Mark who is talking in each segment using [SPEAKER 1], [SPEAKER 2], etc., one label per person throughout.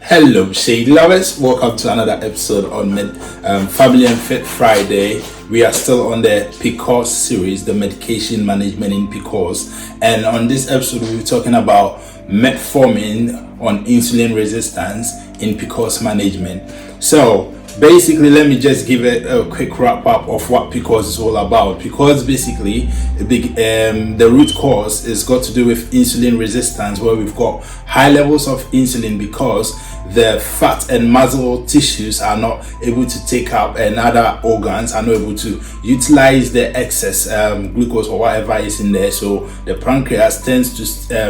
[SPEAKER 1] Hello, Shade lovers. Welcome to another episode on Family and Fit Friday. We are still on the PCOS series, the medication management in PCOS, and on this episode we'll be talking about metformin on insulin resistance in PCOS management. So basically, let me just give a quick wrap up of what PCOS is all about. PCOS basically, the root cause is got to do with insulin resistance, where we've got high levels of insulin because the fat and muscle tissues are not able to take up, and other organs are not able to utilize the excess glucose or whatever is in there. So the pancreas tends to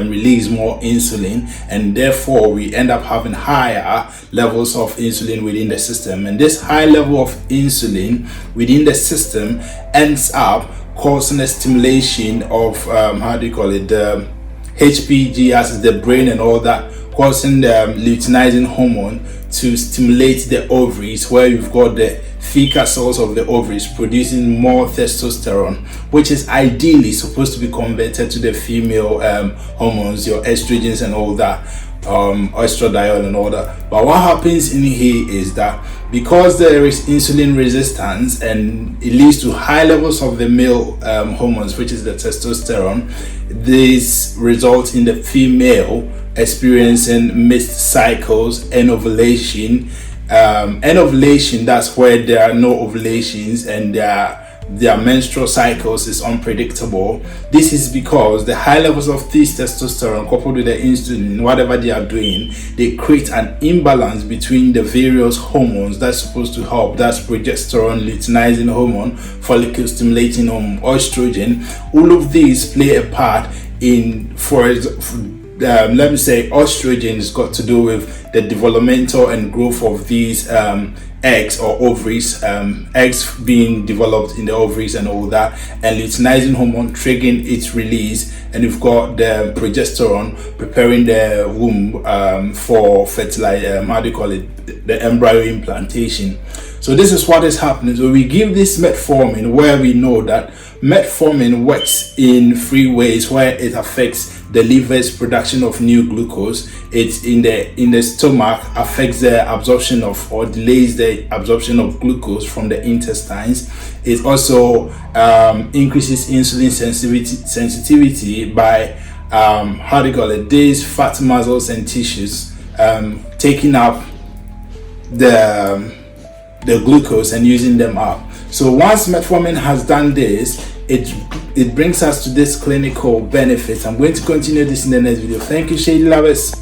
[SPEAKER 1] release more insulin, and therefore we end up having higher levels of insulin within the system. And this high level of insulin within the system ends up causing a stimulation of the HPG, as the brain and all that, causing the luteinizing hormone to stimulate the ovaries, where you've got the theca cells of the ovaries producing more testosterone, which is ideally supposed to be converted to the female hormones, your estrogens and all that, estradiol and all that. But what happens in here is that because there is insulin resistance and it leads to high levels of the male hormones, which is the testosterone, this results in the female experiencing missed cycles, anovulation. Anovulation, that's where there are no ovulations and their menstrual cycles is unpredictable. This is because the high levels of this testosterone coupled with the insulin, whatever they are doing, they create an imbalance between the various hormones that's supposed to help. That's progesterone, luteinizing hormone, follicle stimulating hormone, estrogen. All of these play a part in, let me say, estrogen has got to do with the developmental and growth of these eggs or ovaries, eggs being developed in the ovaries and all that, and luteinizing hormone triggering its release, and you've got the progesterone preparing the womb for the embryo implantation. So this is what is happening. So we give this metformin, where we know that metformin works in three ways, where it affects the liver's production of new glucose. It's in the stomach, affects the absorption of, or delays the absorption of glucose from the intestines. It also increases insulin sensitivity by these fat muscles and tissues taking up the glucose and using them up. So once metformin has done this, it brings us to this clinical benefit. I'm going to continue this in the next video. Thank you, Shady lovers.